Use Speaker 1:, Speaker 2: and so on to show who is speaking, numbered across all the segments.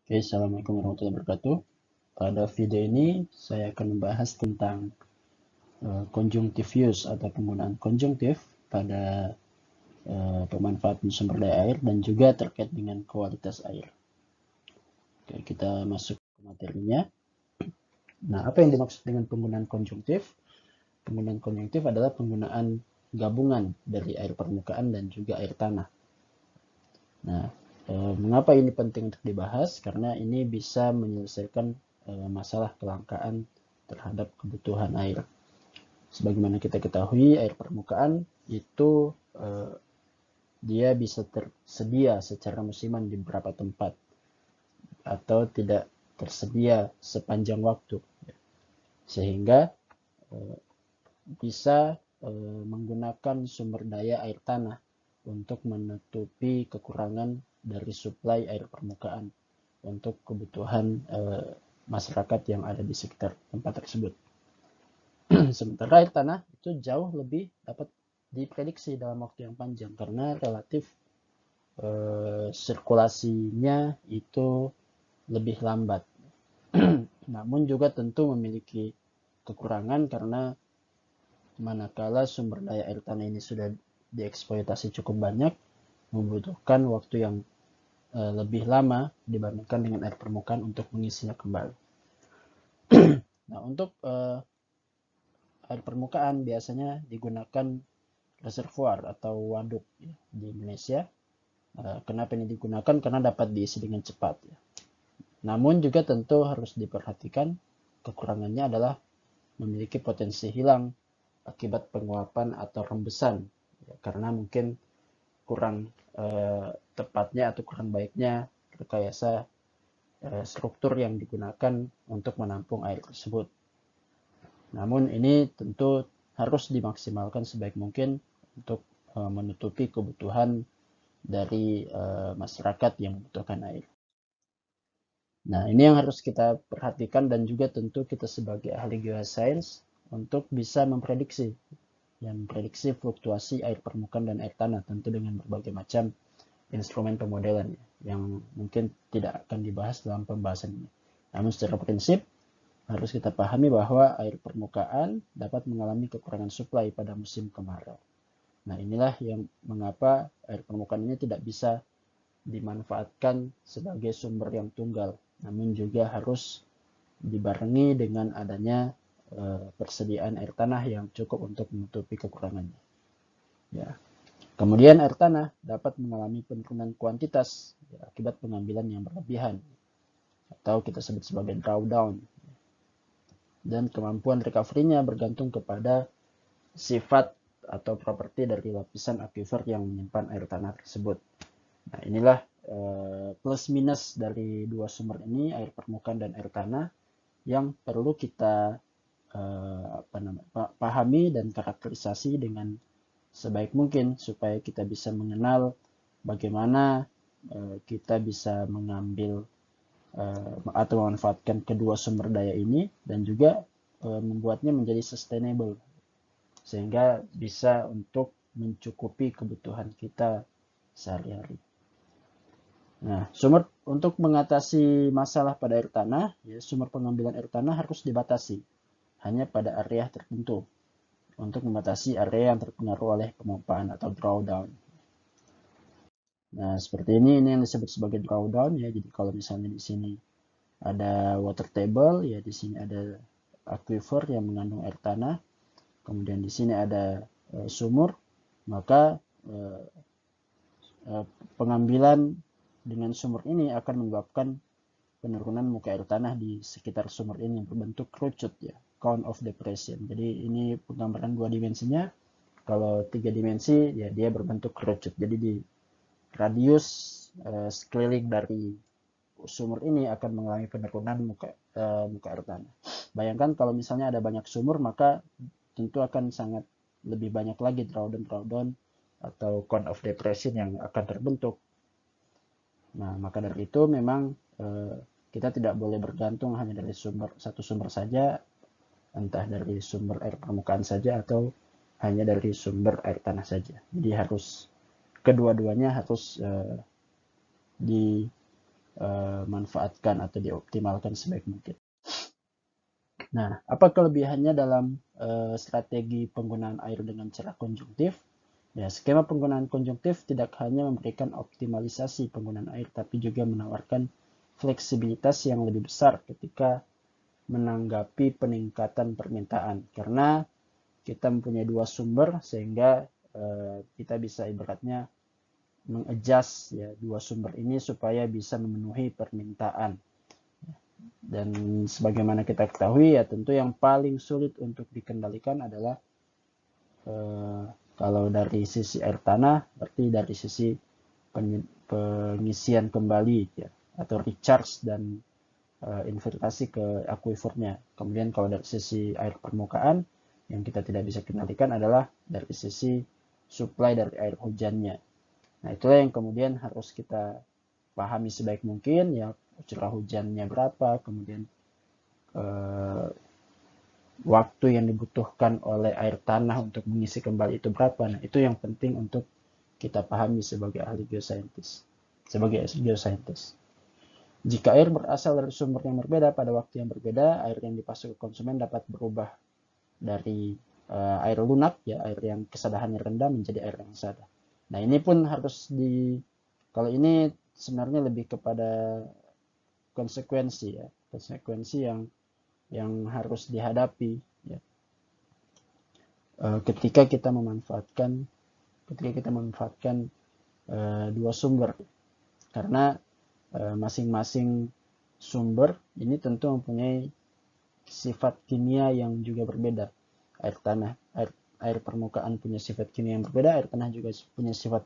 Speaker 1: Oke, Assalamualaikum warahmatullahi wabarakatuh. Pada video ini saya akan membahas tentang conjunctive use atau penggunaan konjungtif pada pemanfaatan sumber daya air dan juga terkait dengan kualitas air. Oke, kita masuk ke materinya. Nah, apa yang dimaksud dengan penggunaan konjungtif? Penggunaan konjungtif adalah penggunaan gabungan dari air permukaan dan juga air tanah. Nah, mengapa ini penting untuk dibahas? Karena ini bisa menyelesaikan masalah kelangkaan terhadap kebutuhan air. Sebagaimana kita ketahui, air permukaan itu dia bisa tersedia secara musiman di beberapa tempat atau tidak tersedia sepanjang waktu, sehingga bisa menggunakan sumber daya air tanah untuk menutupi kekurangan dari suplai air permukaan untuk kebutuhan masyarakat yang ada di sekitar tempat tersebut. Sementara air tanah itu jauh lebih dapat diprediksi dalam waktu yang panjang karena relatif sirkulasinya itu lebih lambat. Namun juga tentu memiliki kekurangan karena manakala sumber daya air tanah ini sudah dieksploitasi cukup banyak, membutuhkan waktu yang lebih lama dibandingkan dengan air permukaan untuk mengisinya kembali. Nah, untuk air permukaan biasanya digunakan reservoir atau waduk ya, di Indonesia. Kenapa ini digunakan? Karena dapat diisi dengan cepat. Ya. Namun juga tentu harus diperhatikan kekurangannya adalah memiliki potensi hilang akibat penguapan atau rembesan. Ya, karena mungkin kurang tepatnya atau kurang baiknya rekayasa struktur yang digunakan untuk menampung air tersebut. Namun ini tentu harus dimaksimalkan sebaik mungkin untuk menutupi kebutuhan dari masyarakat yang membutuhkan air. Nah, ini yang harus kita perhatikan dan juga tentu kita sebagai ahli geoscience untuk bisa memprediksi fluktuasi air permukaan dan air tanah tentu dengan berbagai macam instrumen pemodelan yang mungkin tidak akan dibahas dalam pembahasan ini. Namun secara prinsip harus kita pahami bahwa air permukaan dapat mengalami kekurangan suplai pada musim kemarau. Nah, inilah yang mengapa air permukaan ini tidak bisa dimanfaatkan sebagai sumber yang tunggal, namun juga harus dibarengi dengan adanya persediaan air tanah yang cukup untuk menutupi kekurangannya. Ya. Kemudian air tanah dapat mengalami penurunan kuantitas ya, akibat pengambilan yang berlebihan atau kita sebut sebagai drawdown. Dan kemampuan recovery-nya bergantung kepada sifat atau properti dari lapisan aquifer yang menyimpan air tanah tersebut. Nah, inilah plus minus dari dua sumber ini, air permukaan dan air tanah, yang perlu kita pahami dan karakterisasi dengan sebaik mungkin supaya kita bisa mengenal bagaimana kita bisa mengambil atau memanfaatkan kedua sumber daya ini dan juga membuatnya menjadi sustainable sehingga bisa untuk mencukupi kebutuhan kita sehari-hari. Nah, sumber untuk mengatasi masalah pada air tanah, ya, sumber pengambilan air tanah harus dibatasi hanya pada area tertentu untuk membatasi area yang terpengaruh oleh pemompaan atau drawdown. Nah, seperti ini yang disebut sebagai drawdown ya. Jadi kalau misalnya di sini ada water table, ya di sini ada aquifer yang mengandung air tanah. Kemudian di sini ada sumur, maka pengambilan dengan sumur ini akan menyebabkan penurunan muka air tanah di sekitar sumur ini yang berbentuk kerucut ya, cone of depression. Jadi ini penggambaran dua dimensinya. Kalau tiga dimensi ya dia berbentuk kerucut. Jadi di radius sekeliling dari sumur ini akan mengalami penurunan muka air tanah. Bayangkan kalau misalnya ada banyak sumur, maka tentu akan sangat lebih banyak lagi drawdown atau cone of depression yang akan terbentuk. Nah, maka dari itu memang kita tidak boleh bergantung hanya dari satu sumber saja, entah dari sumber air permukaan saja atau hanya dari sumber air tanah saja. Jadi harus kedua-duanya harus manfaatkan atau dioptimalkan sebaik mungkin. Nah, apa kelebihannya dalam strategi penggunaan air dengan cara konjungtif? Ya, skema penggunaan konjungtif tidak hanya memberikan optimalisasi penggunaan air, tapi juga menawarkan fleksibilitas yang lebih besar ketika menanggapi peningkatan permintaan. Karena kita mempunyai dua sumber, sehingga kita bisa ibaratnya mengadjust ya dua sumber ini supaya bisa memenuhi permintaan. Dan sebagaimana kita ketahui ya, tentu yang paling sulit untuk dikendalikan adalah kalau dari sisi air tanah, berarti dari sisi pengisian kembali ya, atau recharge dan infiltrasi ke akuifernya. Kemudian kalau dari sisi air permukaan, yang kita tidak bisa kendalikan adalah dari sisi supply dari air hujannya. Nah, itulah yang kemudian harus kita pahami sebaik mungkin ya, curah hujannya berapa, kemudian waktu yang dibutuhkan oleh air tanah untuk mengisi kembali itu berapa. Nah, itu yang penting untuk kita pahami sebagai ahli geosaintis. Sebagai geosaintis. Jika air berasal dari sumber yang berbeda pada waktu yang berbeda, air yang dipasok ke konsumen dapat berubah dari air lunak, ya air yang kesadahannya rendah, menjadi air yang sadar. Nah, ini pun harus kalau ini sebenarnya lebih kepada konsekuensi ya, konsekuensi yang harus dihadapi ya, ketika kita memanfaatkan dua sumber, karena masing-masing sumber ini tentu mempunyai sifat kimia yang juga berbeda. Air permukaan punya sifat kimia yang berbeda, air tanah juga punya sifat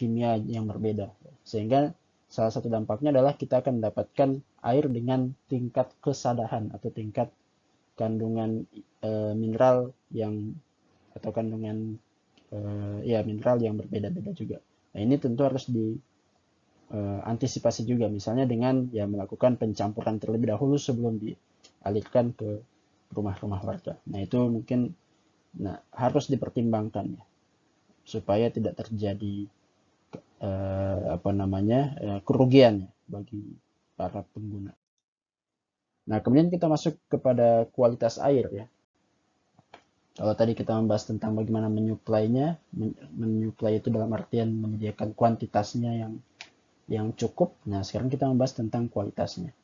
Speaker 1: kimia yang berbeda, sehingga salah satu dampaknya adalah kita akan mendapatkan air dengan tingkat kesadahan atau tingkat kandungan mineral yang atau kandungan mineral yang berbeda-beda juga. Nah, ini tentu harus diantisipasi juga, misalnya dengan ya melakukan pencampuran terlebih dahulu sebelum dialirkan ke rumah-rumah warga. Nah, itu mungkin harus dipertimbangkan ya, supaya tidak terjadi kerugian ya bagi para pengguna. Nah, kemudian kita masuk kepada kualitas air ya. Kalau tadi kita membahas tentang bagaimana menyuplainya, menyuplai itu dalam artian menyediakan kuantitasnya yang cukup. Nah, sekarang kita membahas tentang kualitasnya.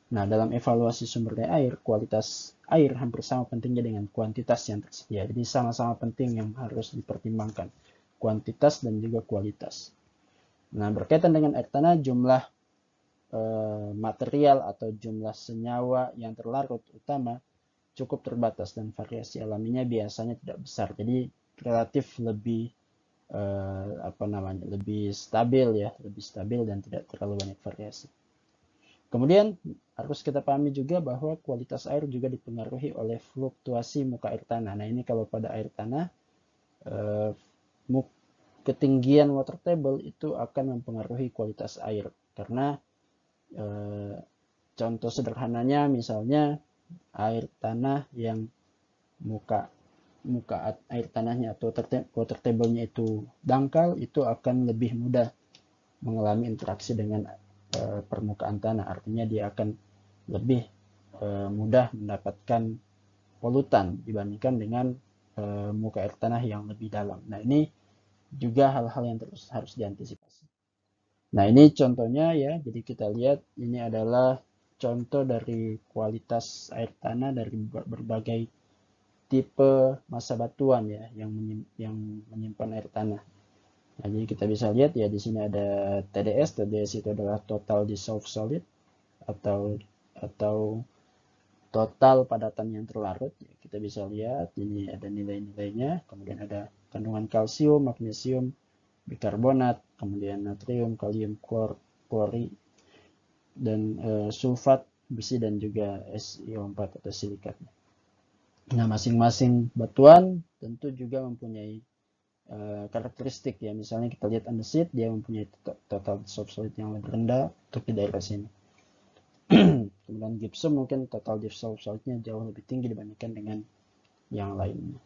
Speaker 1: Nah, dalam evaluasi sumber daya air, kualitas air hampir sama pentingnya dengan kuantitas yang tersedia. Jadi sama-sama penting yang harus dipertimbangkan, kuantitas dan juga kualitas. Nah, berkaitan dengan air tanah, jumlah material atau jumlah senyawa yang terlarut utama cukup terbatas dan variasi alaminya biasanya tidak besar. Jadi relatif lebih lebih stabil dan tidak terlalu banyak variasi. Kemudian harus kita pahami juga bahwa kualitas air juga dipengaruhi oleh fluktuasi muka air tanah. Nah, ini kalau pada air tanah ketinggian water table itu akan mempengaruhi kualitas air, karena contoh sederhananya misalnya air tanah yang muka air tanahnya atau water table-nya itu dangkal, itu akan lebih mudah mengalami interaksi dengan permukaan tanah. Artinya dia akan lebih mudah mendapatkan polutan dibandingkan dengan muka air tanah yang lebih dalam. Nah, ini juga hal-hal yang terus harus diantisipasi. Nah, ini contohnya ya. Jadi kita lihat ini adalah contoh dari kualitas air tanah dari berbagai tipe masa batuan ya yang menyimpan air tanah. Nah, jadi kita bisa lihat ya, di sini ada TDS. TDS itu adalah total dissolved solid atau total padatan yang terlarut. Kita bisa lihat ini ada nilai-nilainya. Kemudian ada kandungan kalsium, magnesium, bikarbonat, kemudian natrium, kalium, klori, dan sulfat, besi, dan juga SiO4 atau silikat. Nah, masing-masing batuan tentu juga mempunyai karakteristik ya. Misalnya kita lihat andesit, dia mempunyai total dissolved solid yang lebih rendah untuk di daerah sini. Kemudian gypsum mungkin total dissolved solidnya jauh lebih tinggi dibandingkan dengan yang lainnya.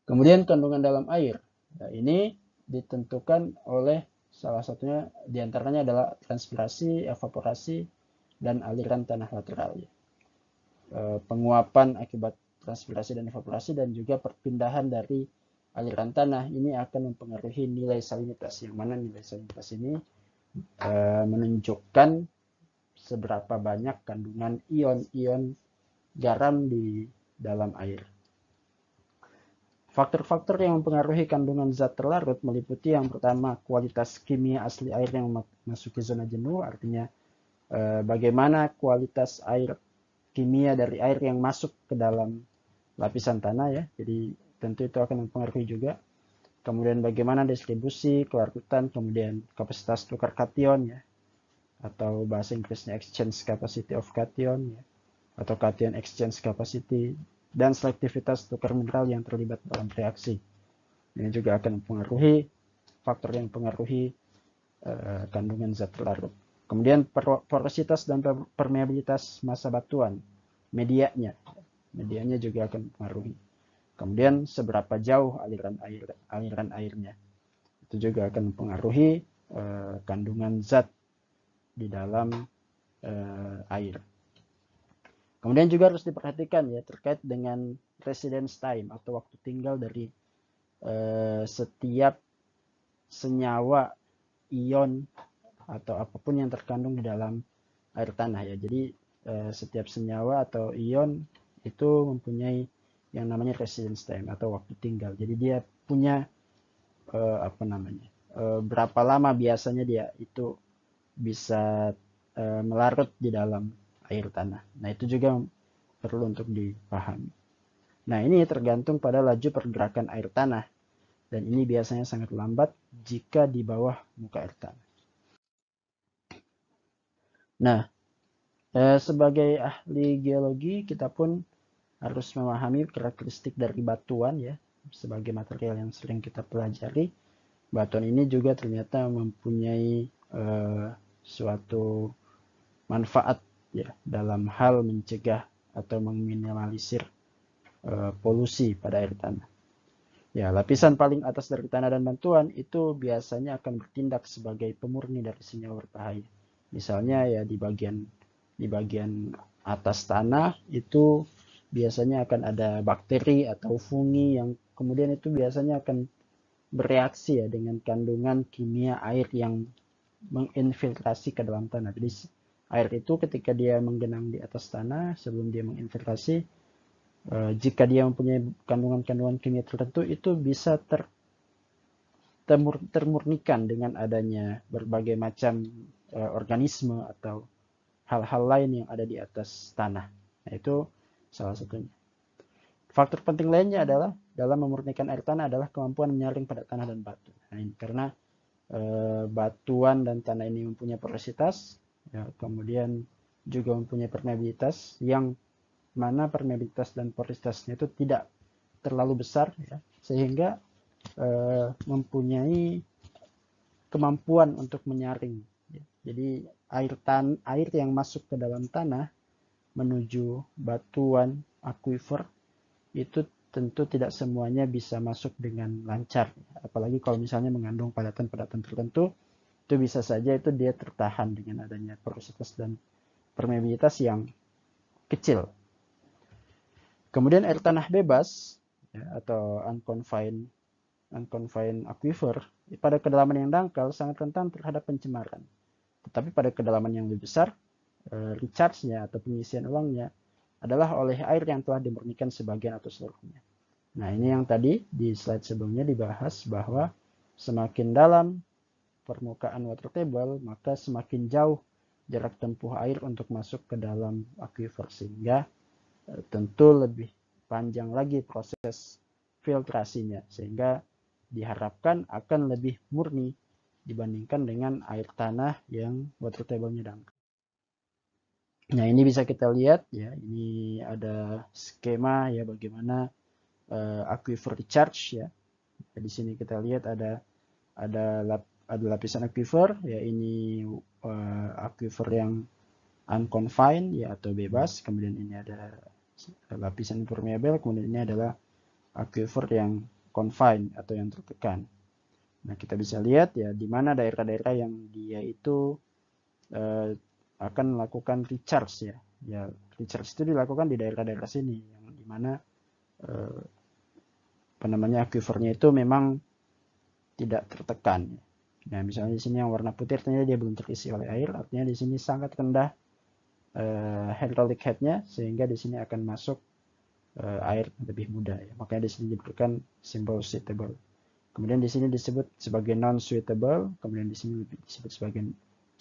Speaker 1: Kemudian kandungan dalam air. Nah, ini ditentukan oleh Salah satunya diantaranya adalah transpirasi, evaporasi, dan aliran tanah lateral. Penguapan akibat transpirasi dan evaporasi dan juga perpindahan dari aliran tanah ini akan mempengaruhi nilai salinitas, yang mana nilai salinitas ini menunjukkan seberapa banyak kandungan ion-ion garam di dalam air. Faktor-faktor yang mempengaruhi kandungan zat terlarut meliputi yang pertama kualitas kimia asli air yang memasuki zona jenuh, artinya bagaimana kualitas air kimia dari air yang masuk ke dalam lapisan tanah ya. Jadi tentu itu akan mempengaruhi juga. Kemudian bagaimana distribusi kelarutan, kemudian kapasitas tukar kation ya, atau bahasa Inggrisnya exchange capacity of cation ya, atau cation exchange capacity, dan selektivitas tukar mineral yang terlibat dalam reaksi. Ini juga akan mempengaruhi faktor yang mempengaruhi kandungan zat terlarut. Kemudian porositas dan permeabilitas massa batuan, medianya juga akan mempengaruhi. Kemudian seberapa jauh aliran airnya, itu juga akan mempengaruhi kandungan zat di dalam air. Kemudian juga harus diperhatikan ya terkait dengan residence time atau waktu tinggal dari setiap senyawa, ion, atau apapun yang terkandung di dalam air tanah ya. Jadi setiap senyawa atau ion itu mempunyai yang namanya residence time atau waktu tinggal. Jadi dia punya berapa lama biasanya dia itu bisa melarut di dalam air tanah. Nah, itu juga perlu untuk dipahami. Nah, ini tergantung pada laju pergerakan air tanah. Dan ini biasanya sangat lambat jika di bawah muka air tanah. Nah, sebagai ahli geologi, kita pun harus memahami karakteristik dari batuan ya. Sebagai material yang sering kita pelajari, batuan ini juga ternyata mempunyai suatu manfaat ya dalam hal mencegah atau meminimalisir polusi pada air tanah. Ya, lapisan paling atas dari tanah dan batuan itu biasanya akan bertindak sebagai pemurni dari senyawa berbahaya. Misalnya ya di bagian atas tanah itu biasanya akan ada bakteri atau fungi yang kemudian itu biasanya akan bereaksi ya dengan kandungan kimia air yang menginfiltrasi ke dalam tanah. Jadi air itu ketika dia menggenang di atas tanah sebelum dia menginfiltrasi, jika dia mempunyai kandungan-kandungan kimia tertentu itu bisa termurnikan dengan adanya berbagai macam organisme atau hal-hal lain yang ada di atas tanah. Nah, itu salah satunya. Faktor penting lainnya adalah dalam memurnikan air tanah adalah kemampuan menyaring pada tanah dan batu. Nah, ini karena batuan dan tanah ini mempunyai porositas, ya, kemudian juga mempunyai permeabilitas yang mana permeabilitas dan porositasnya itu tidak terlalu besar, ya, sehingga mempunyai kemampuan untuk menyaring. Ya. Jadi air yang masuk ke dalam tanah menuju batuan aquifer itu tentu tidak semuanya bisa masuk dengan lancar. Apalagi kalau misalnya mengandung padatan-padatan tertentu, itu bisa saja itu dia tertahan dengan adanya porositas dan permeabilitas yang kecil. Kemudian air tanah bebas ya, atau unconfined aquifer pada kedalaman yang dangkal sangat rentan terhadap pencemaran. Tetapi pada kedalaman yang lebih besar, recharge-nya atau pengisian ulangnya adalah oleh air yang telah dimurnikan sebagian atau seluruhnya. Nah, ini yang tadi di slide sebelumnya dibahas bahwa semakin dalam permukaan water table, maka semakin jauh jarak tempuh air untuk masuk ke dalam aquifer, sehingga tentu lebih panjang lagi proses filtrasinya, sehingga diharapkan akan lebih murni dibandingkan dengan air tanah yang water table-nya dangkal. Nah, ini bisa kita lihat ya, ini ada skema ya bagaimana aquifer recharge ya. Di sini kita lihat ada lapisan aquifer ya, ini aquifer yang unconfined ya atau bebas, kemudian ini ada lapisan permeable, kemudian ini adalah aquifer yang confined atau yang tertekan. Nah, kita bisa lihat ya di mana daerah-daerah yang dia itu akan melakukan recharge ya. Ya, recharge itu dilakukan di daerah-daerah sini yang di mana apa namanya aquifernya itu memang tidak tertekan. Nah, misalnya di sini yang warna putih artinya dia belum terisi oleh air, artinya di sini sangat rendah hydraulic head-nya sehingga di sini akan masuk air lebih mudah ya. Makanya di sini diberikan simbol suitable. Kemudian di sini disebut sebagai non suitable, kemudian di sini disebut sebagai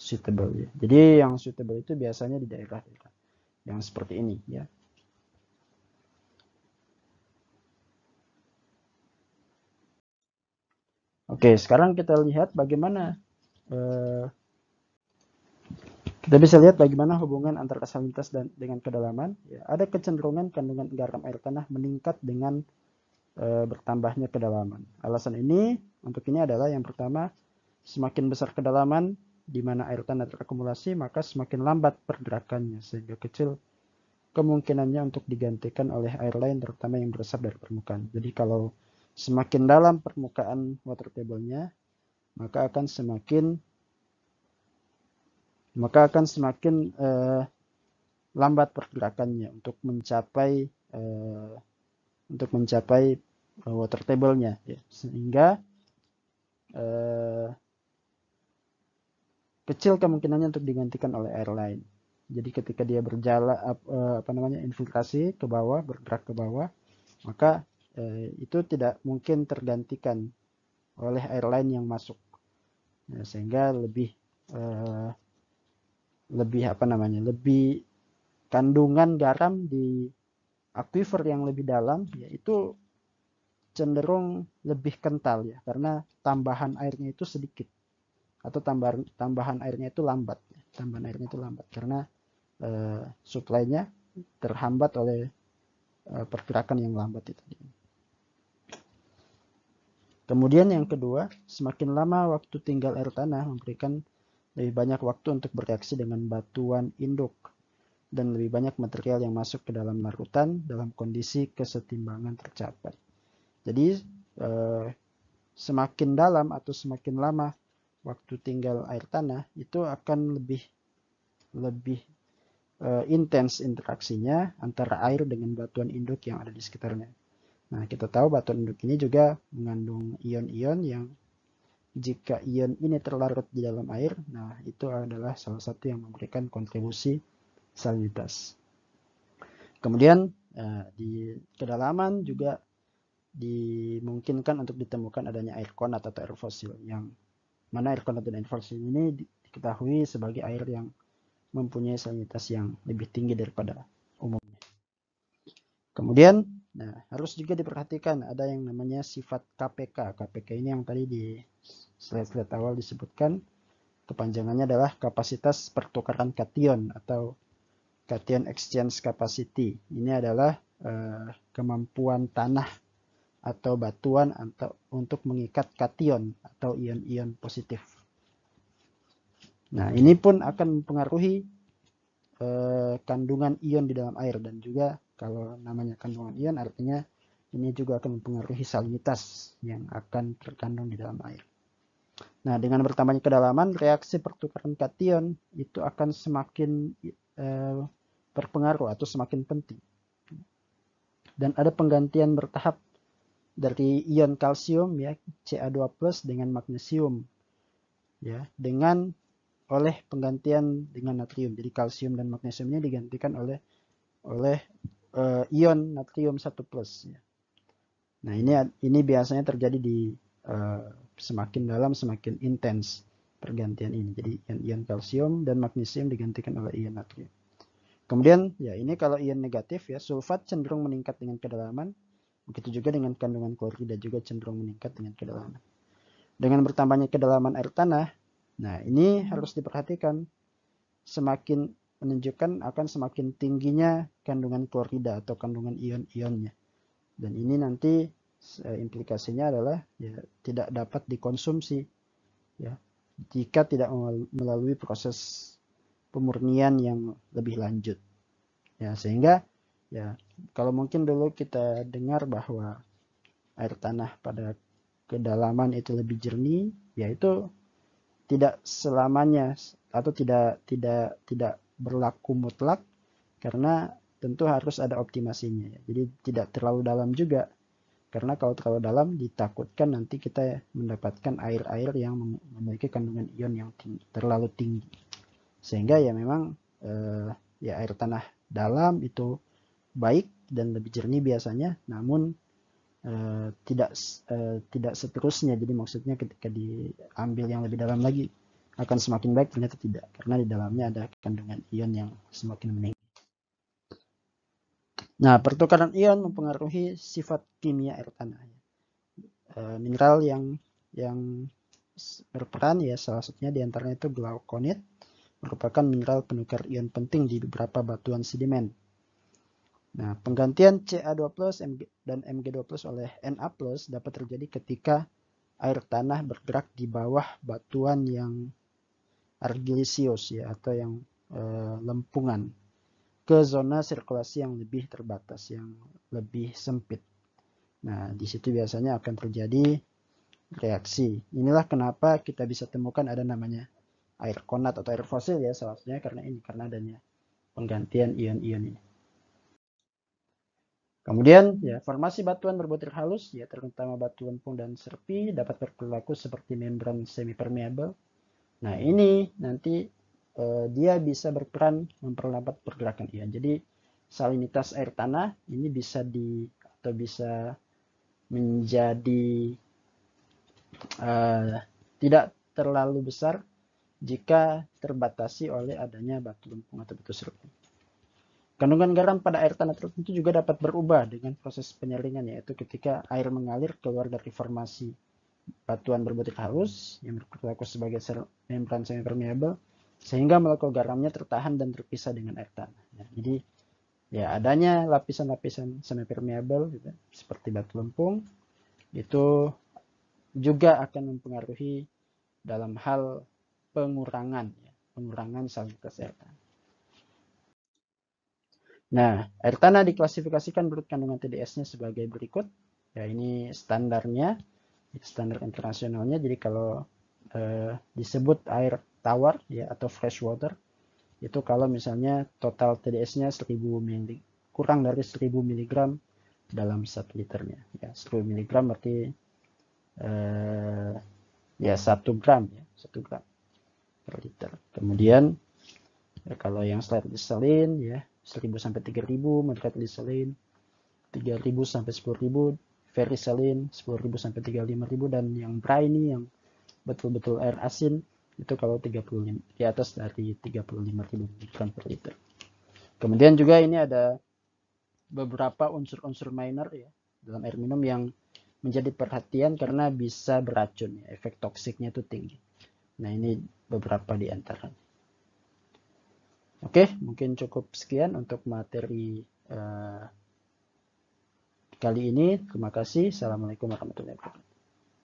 Speaker 1: suitable ya. Jadi yang suitable itu biasanya di daerah-daerah yang seperti ini ya. Oke, sekarang kita lihat bagaimana kita bisa lihat bagaimana hubungan antara salinitas dan dengan kedalaman. Ya, ada kecenderungan kandungan garam air tanah meningkat dengan bertambahnya kedalaman. Alasan ini untuk ini adalah yang pertama, semakin besar kedalaman di mana air tanah terakumulasi, maka semakin lambat pergerakannya sehingga kecil kemungkinannya untuk digantikan oleh air lain terutama yang berasap dari permukaan. Jadi kalau semakin dalam permukaan water table-nya, maka akan semakin lambat pergerakannya untuk mencapai water table-nya ya. Sehingga kecil kemungkinannya untuk digantikan oleh air lain. Jadi ketika dia berjalan infiltrasi ke bawah, bergerak ke bawah, maka itu tidak mungkin tergantikan oleh air lain yang masuk. Ya, sehingga lebih kandungan garam di aquifer yang lebih dalam yaitu cenderung lebih kental ya, karena tambahan airnya itu sedikit atau tambahan airnya itu lambat. Tambahan airnya itu lambat karena supply-nya terhambat oleh pergerakan yang lambat itu. Kemudian yang kedua, semakin lama waktu tinggal air tanah memberikan lebih banyak waktu untuk bereaksi dengan batuan induk dan lebih banyak material yang masuk ke dalam larutan dalam kondisi kesetimbangan tercapai. Jadi semakin dalam atau semakin lama waktu tinggal air tanah itu akan lebih intens interaksinya antara air dengan batuan induk yang ada di sekitarnya. Nah, kita tahu batuan induk ini juga mengandung ion-ion yang jika ion ini terlarut di dalam air, nah itu adalah salah satu yang memberikan kontribusi salinitas. Kemudian di kedalaman juga dimungkinkan untuk ditemukan adanya air konat atau air fosil, yang mana air konat dan air fosil ini diketahui sebagai air yang mempunyai salinitas yang lebih tinggi daripada umumnya. Kemudian harus juga diperhatikan ada yang namanya sifat KPK. KPK ini yang tadi di slide awal disebutkan, kepanjangannya adalah kapasitas pertukaran kation atau cation exchange capacity. Ini adalah kemampuan tanah atau batuan untuk mengikat kation atau ion-ion positif. Nah, ini pun akan mempengaruhi kandungan ion di dalam air, dan juga kalau namanya kandungan ion artinya ini juga akan mempengaruhi salinitas yang akan terkandung di dalam air. Nah, dengan bertambahnya kedalaman, reaksi pertukaran kation itu akan semakin berpengaruh atau semakin penting. Dan ada penggantian bertahap dari ion kalsium ya Ca2+ dengan magnesium ya oleh penggantian dengan natrium. Jadi kalsium dan magnesium ini digantikan oleh ion natrium 1+ ya. Nah, ini biasanya terjadi di semakin dalam semakin intens pergantian ini. Jadi ion kalsium dan magnesium digantikan oleh ion natrium. Kemudian ya ini kalau ion negatif ya, sulfat cenderung meningkat dengan kedalaman. Begitu juga dengan kandungan klorida juga cenderung meningkat dengan kedalaman. Dengan bertambahnya kedalaman air tanah, nah ini harus diperhatikan, semakin menunjukkan akan semakin tingginya kandungan klorida atau kandungan ion-ionnya. Dan ini nanti implikasinya adalah ya tidak dapat dikonsumsi ya jika tidak melalui proses pemurnian yang lebih lanjut. Ya, sehingga ya kalau mungkin dulu kita dengar bahwa air tanah pada kedalaman itu lebih jernih, yaitu tidak selamanya atau tidak berlaku mutlak, karena tentu harus ada optimasinya. Jadi tidak terlalu dalam juga, karena kalau terlalu dalam ditakutkan nanti kita mendapatkan air-air yang memiliki kandungan ion yang terlalu tinggi, sehingga ya memang ya air tanah dalam itu baik dan lebih jernih biasanya, namun tidak seterusnya. Jadi maksudnya ketika diambil yang lebih dalam lagi akan semakin baik, ternyata tidak, karena di dalamnya ada kandungan ion yang semakin meninggi. Nah, pertukaran ion mempengaruhi sifat kimia air tanah. Mineral yang berperan ya salah satunya diantaranya itu glaukonit, merupakan mineral penukar ion penting di beberapa batuan sedimen. Nah, penggantian Ca2+ dan Mg2+ oleh Na+ dapat terjadi ketika air tanah bergerak di bawah batuan yang argillisius ya, atau yang lempungan, ke zona sirkulasi yang lebih terbatas, yang lebih sempit. Nah, di situ biasanya akan terjadi reaksi. Inilah kenapa kita bisa temukan ada namanya air konat atau air fosil ya, salah satunya karena adanya penggantian ion-ion ini. Kemudian ya, formasi batuan berbutir halus ya, terutama batu lempung dan serpi, dapat berperilaku seperti membran semi-permeable. Nah, ini nanti dia bisa berperan memperlambat pergerakan ion. Jadi salinitas air tanah ini bisa menjadi tidak terlalu besar jika terbatasi oleh adanya batu lempung atau batu serpi. Kandungan garam pada air tanah tertentu juga dapat berubah dengan proses penyaringan, yaitu ketika air mengalir keluar dari formasi batuan berbutir halus yang berperilaku sebagai membran semi-permeable, sehingga molekul garamnya tertahan dan terpisah dengan air tanah. Ya, jadi ya adanya lapisan-lapisan semi-permeable gitu, seperti batu lempung, itu juga akan mempengaruhi dalam hal pengurangan salinitas air tanah. Nah, air tanah diklasifikasikan menurut kandungan TDS-nya sebagai berikut. Ya, ini standarnya, standar internasionalnya. Jadi kalau disebut air tawar ya, atau fresh water, itu kalau misalnya total TDS-nya kurang dari 1000 mg dalam 1 liternya. Ya, 1000 mg berarti ya 1 gram ya, 1 gram per liter. Kemudian ya, kalau yang slight disalin ya 1000 sampai 3000, moderate disalin 3000 sampai 10000, very saline 10.000 sampai 35.000, dan yang briny yang betul-betul air asin itu kalau 35 di atas dari 35.000 mg per liter. Kemudian juga ini ada beberapa unsur-unsur minor ya dalam air minum yang menjadi perhatian karena bisa beracun ya, efek toksiknya itu tinggi. Nah, ini beberapa di antaranya. Oke, mungkin cukup sekian untuk materi kali ini. Terima kasih. Assalamualaikum warahmatullahi wabarakatuh.